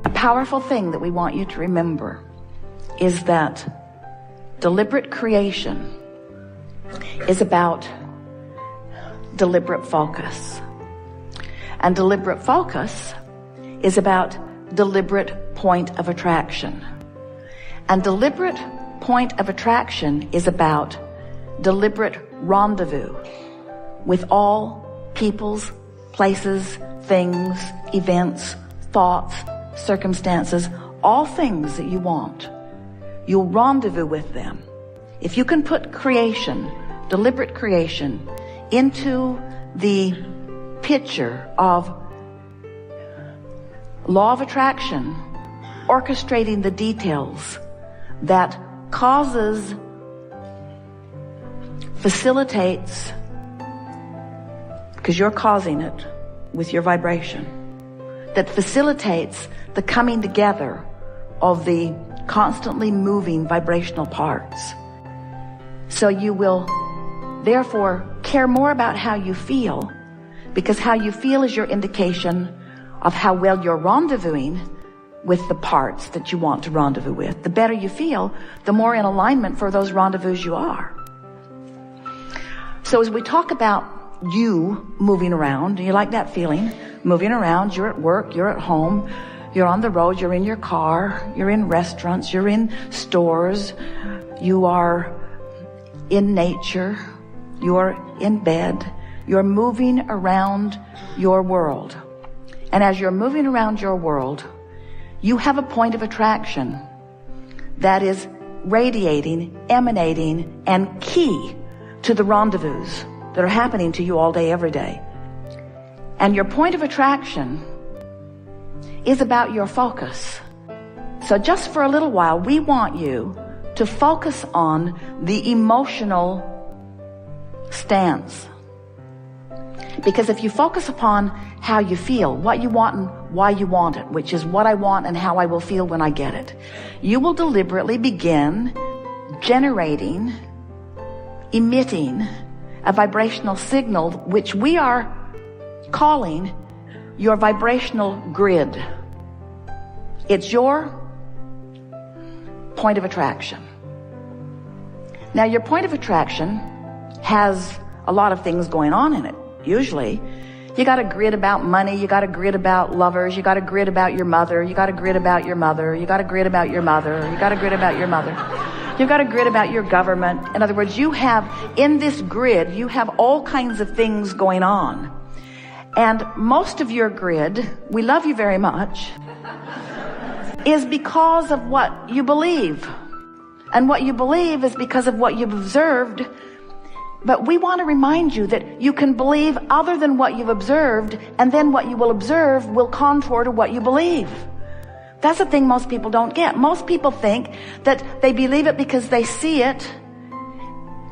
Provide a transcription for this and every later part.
A powerful thing that we want you to remember is that deliberate creation is about deliberate focus. And deliberate focus is about deliberate point of attraction. And deliberate point of attraction is about deliberate rendezvous with all peoples, places, things, events, thoughts, circumstances, all things that you want. You'll rendezvous with them. If you can put creation, deliberate creation, into the picture of law of attraction, orchestrating the details that causes, facilitates, because you're causing it with your vibration, that facilitates the coming together of the constantly moving vibrational parts. So you will therefore care more about how you feel, because how you feel is your indication of how well you're rendezvousing with the parts that you want to rendezvous with. The better you feel, the more in alignment for those rendezvous you are. So as we talk about you moving around, do you like that feeling? Moving around, you're at work, you're at home, you're on the road, you're in your car, you're in restaurants, you're in stores, you are in nature, you're in bed, you're moving around your world. And as you're moving around your world, you have a point of attraction that is radiating, emanating, and key to the rendezvous that are happening to you all day, every day. And your point of attraction is about your focus. So just for a little while, we want you to focus on the emotional stance. Because if you focus upon how you feel, what you want and why you want it, which is what I want and how I will feel when I get it, you will deliberately begin generating, emitting a vibrational signal, which we are calling your vibrational grid. It's your point of attraction. Now, your point of attraction has a lot of things going on in it. Usually, you got a grid about money, you got a grid about lovers, you got a grid about your mother, you got a grid about your mother, you got a grid about your mother, you got a grid about your mother, you got a grid about your government. In other words, you have, in this grid, you have all kinds of things going on. And most of your grid, we love you very much, is because of what you believe. And what you believe is because of what you've observed. But we want to remind you that you can believe other than what you've observed, and then what you will observe will contour to what you believe. That's the thing most people don't get. Most people think that they believe it because they see it.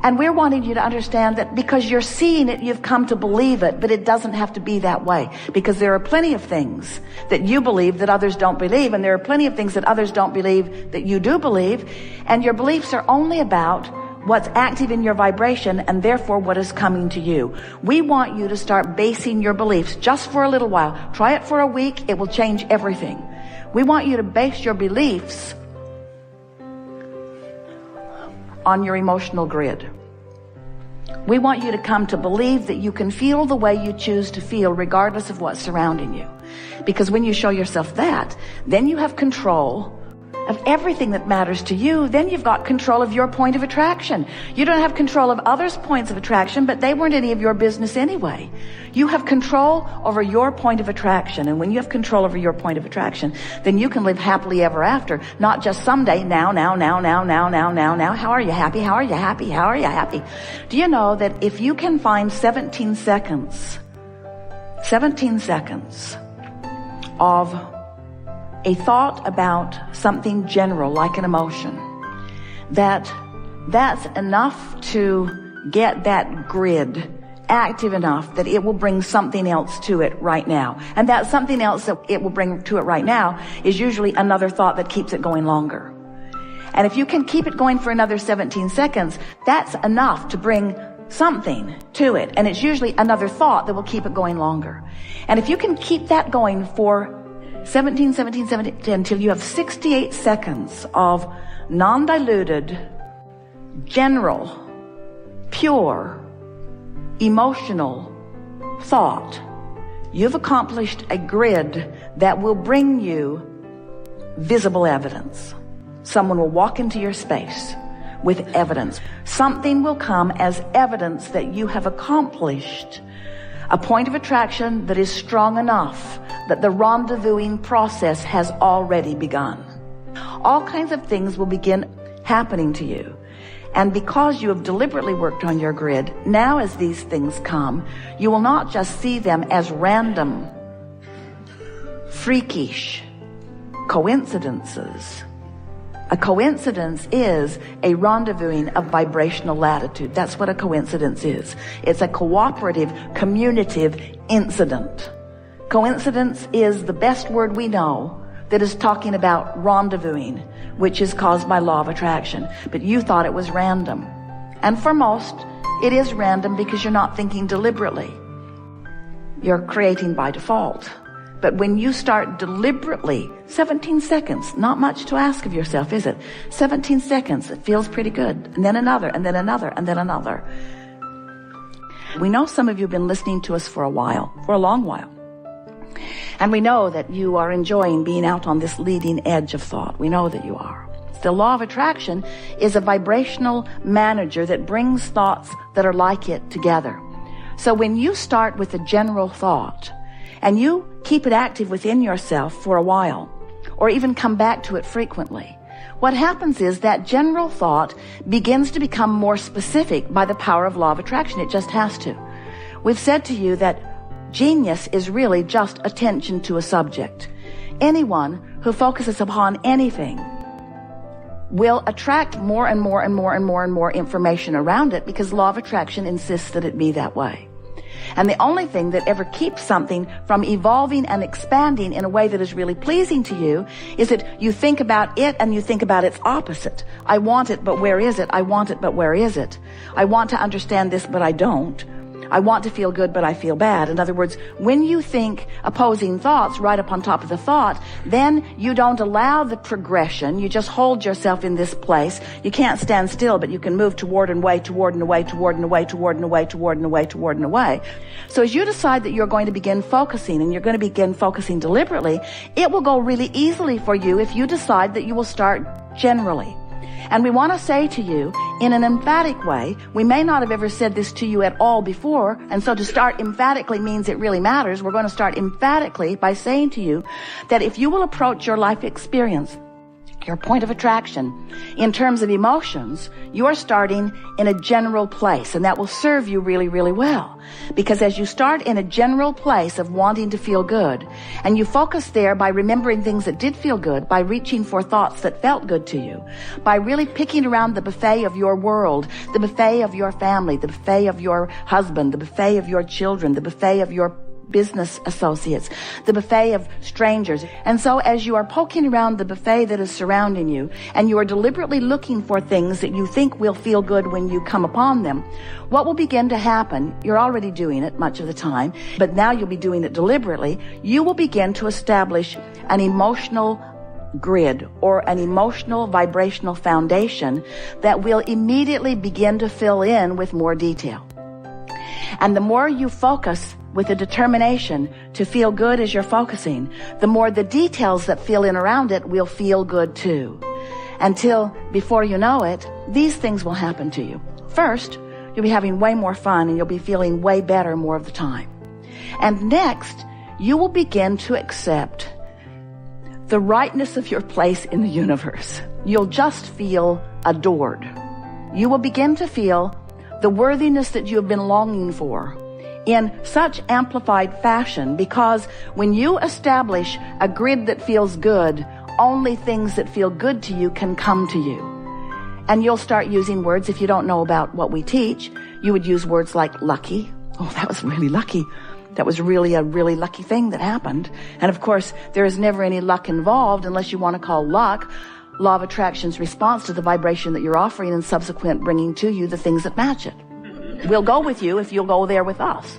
And we're wanting you to understand that because you're seeing it, you've come to believe it, but it doesn't have to be that way. Because there are plenty of things that you believe that others don't believe, and there are plenty of things that others don't believe that you do believe, and your beliefs are only about what's active in your vibration and therefore what is coming to you. We want you to start basing your beliefs just for a little while. Try it for a week. It will change everything. We want you to base your beliefs on your emotional grid. We want you to come to believe that you can feel the way you choose to feel regardless of what's surrounding you. Because when you show yourself that, then you have control of everything that matters to you. Then you've got control of your point of attraction. You don't have control of others' points of attraction, but they weren't any of your business anyway. You have control over your point of attraction. And when you have control over your point of attraction, then you can live happily ever after. Not just someday, now. How are you happy? How are you happy? How are you happy? Do you know that if you can find 17 seconds of a thought about something general, like an emotion, that's enough to get that grid active enough that it will bring something else to it right now. And that something else that it will bring to it right now is usually another thought that keeps it going longer. And if you can keep it going for another 17 seconds, that's enough to bring something to it. And it's usually another thought that will keep it going longer. And if you can keep that going for 17, 17, 17, until you have 68 seconds of non-diluted, general, pure, emotional thought. You've accomplished a grid that will bring you visible evidence. Someone will walk into your space with evidence. Something will come as evidence that you have accomplished a point of attraction that is strong enough that the rendezvousing process has already begun. All kinds of things will begin happening to you. And because you have deliberately worked on your grid, now as these things come, you will not just see them as random, freakish coincidences. A coincidence is a rendezvousing of vibrational latitude. That's what a coincidence is. It's a cooperative, communicative incident. Coincidence is the best word we know that is talking about rendezvousing, which is caused by law of attraction. But you thought it was random. And for most, it is random because you're not thinking deliberately. You're creating by default. But when you start deliberately, 17 seconds, not much to ask of yourself, is it? 17 seconds, it feels pretty good. And then another, and then another, and then another. We know some of you have been listening to us for a while, for a long while. And we know that you are enjoying being out on this leading edge of thought. We know that you are. The law of attraction is a vibrational manager that brings thoughts that are like it together. So when you start with a general thought, and you keep it active within yourself for a while, or even come back to it frequently, what happens is that general thought begins to become more specific by the power of law of attraction. It just has to. We've said to you that genius is really just attention to a subject. Anyone who focuses upon anything will attract more and more and more and more and more information around it, because law of attraction insists that it be that way. And the only thing that ever keeps something from evolving and expanding in a way that is really pleasing to you is that you think about it and you think about its opposite. I want it, but where is it? I want it, but where is it? I want to understand this, but I don't. I want to feel good, but I feel bad. In other words, when you think opposing thoughts right up on top of the thought, then you don't allow the progression. You just hold yourself in this place. You can't stand still, but you can move toward and away, toward and away, toward and away, toward and away, toward and away, toward and away. So as you decide that you're going to begin focusing, and you're going to begin focusing deliberately, it will go really easily for you if you decide that you will start generally. And we want to say to you in an emphatic way, we may not have ever said this to you at all before, and so to start emphatically means it really matters. We're going to start emphatically by saying to you that if you will approach your life experience, your point of attraction, in terms of emotions, you are starting in a general place, and that will serve you really, really well. Because as you start in a general place of wanting to feel good, and you focus there by remembering things that did feel good, by reaching for thoughts that felt good to you, by really picking around the buffet of your world, the buffet of your family, the buffet of your husband, the buffet of your children, the buffet of your business associates, the buffet of strangers. And so as you are poking around the buffet that is surrounding you, and you are deliberately looking for things that you think will feel good when you come upon them, what will begin to happen, you're already doing it much of the time, but now you'll be doing it deliberately, you will begin to establish an emotional grid or an emotional vibrational foundation that will immediately begin to fill in with more detail. And the more you focus with a determination to feel good as you're focusing, the more the details that fill in around it will feel good too. Until, before you know it, these things will happen to you. First, you'll be having way more fun and you'll be feeling way better more of the time. And next, you will begin to accept the rightness of your place in the universe. You'll just feel adored. You will begin to feel the worthiness that you have been longing for in such amplified fashion, because when you establish a grid that feels good, only things that feel good to you can come to you. And you'll start using words, if you don't know about what we teach, you would use words like lucky. Oh, that was really lucky. That was really a really lucky thing that happened. And of course, there is never any luck involved unless you want to call luck law of attraction's response to the vibration that you're offering and subsequent bringing to you the things that match it. We'll go with you if you'll go there with us.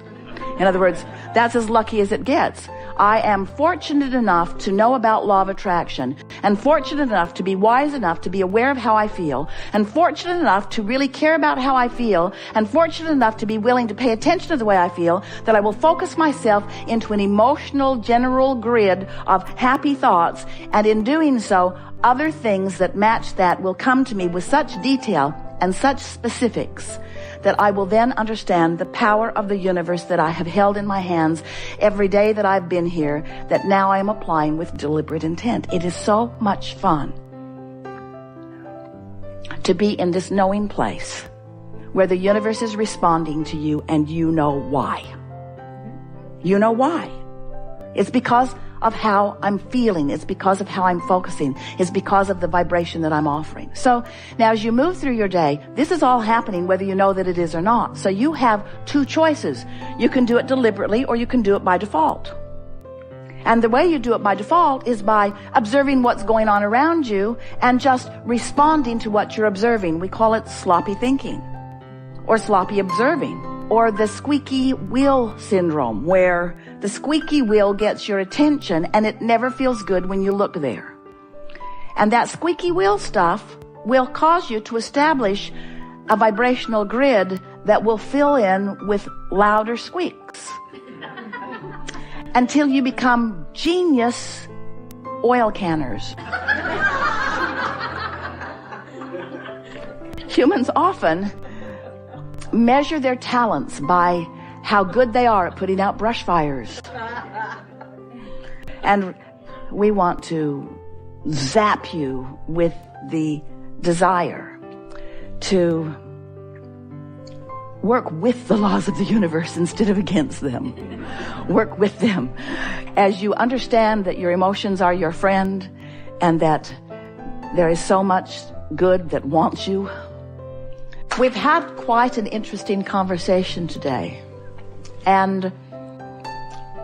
In other words, that's as lucky as it gets. I am fortunate enough to know about law of attraction, and fortunate enough to be wise enough to be aware of how I feel, and fortunate enough to really care about how I feel, and fortunate enough to be willing to pay attention to the way I feel, that I will focus myself into an emotional general grid of happy thoughts, and in doing so, other things that match that will come to me with such detail and such specifics that I will then understand the power of the universe that I have held in my hands every day that I've been here, that now I am applying with deliberate intent. It is so much fun to be in this knowing place where the universe is responding to you and you know why. You know why. It's because of how I'm feeling. It's because of how I'm focusing. It's because of the vibration that I'm offering. So now as you move through your day, this is all happening whether you know that it is or not. So you have two choices. You can do it deliberately or you can do it by default. And the way you do it by default is by observing what's going on around you and just responding to what you're observing. We call it sloppy thinking or sloppy observing, or the squeaky wheel syndrome, where the squeaky wheel gets your attention and it never feels good when you look there. And that squeaky wheel stuff will cause you to establish a vibrational grid that will fill in with louder squeaks until you become genius oil canners. Humans often measure their talents by how good they are at putting out brush fires. And we want to zap you with the desire to work with the laws of the universe instead of against them. Work with them. As you understand that your emotions are your friend and that there is so much good that wants you. We've had quite an interesting conversation today. And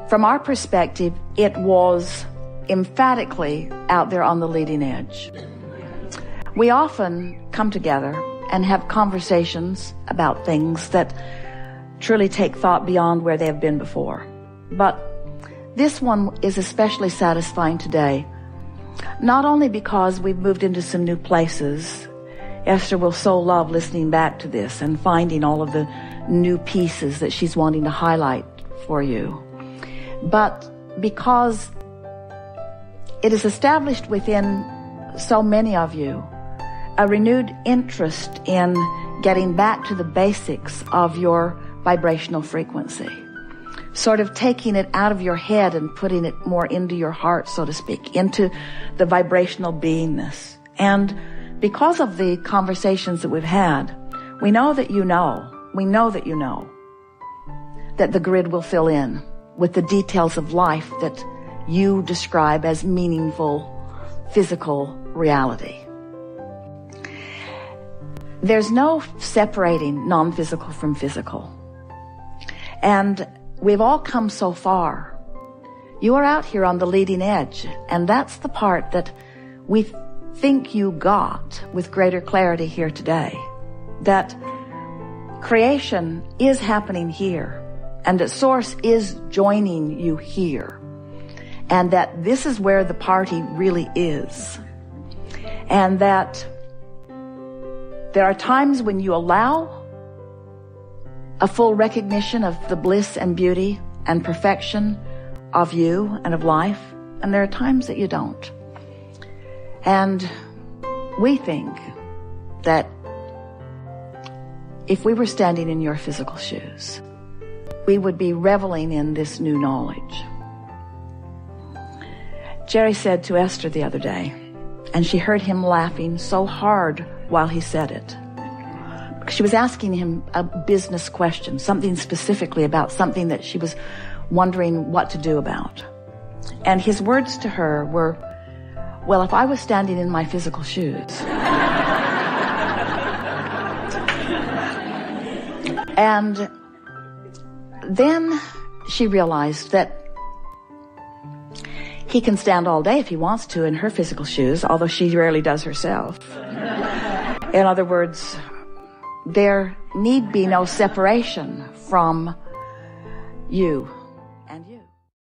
from our perspective, it was emphatically out there on the leading edge. We often come together and have conversations about things that truly take thought beyond where they have been before. But this one is especially satisfying today, not only because we've moved into some new places. Esther will so love listening back to this and finding all of the new pieces that she's wanting to highlight for you, but because it is established within so many of you a renewed interest in getting back to the basics of your vibrational frequency, sort of taking it out of your head and putting it more into your heart, so to speak, into the vibrational beingness. And because of the conversations that we've had, we know that you know that the grid will fill in with the details of life that you describe as meaningful physical reality. There's no separating non-physical from physical. And we've all come so far. You are out here on the leading edge, and that's the part that we think you got with greater clarity here today. That creation is happening here, and that Source is joining you here, and that this is where the party really is, and that there are times when you allow a full recognition of the bliss and beauty and perfection of you and of life, and there are times that you don't. And we think that if we were standing in your physical shoes, we would be reveling in this new knowledge. Jerry said to Esther the other day, and she heard him laughing so hard while he said it. She was asking him a business question, something specifically about something that she was wondering what to do about. And his words to her were, well, if I was standing in my physical shoes. And then she realized that he can stand all day if he wants to in her physical shoes, although she rarely does herself. In other words, there need be no separation from you.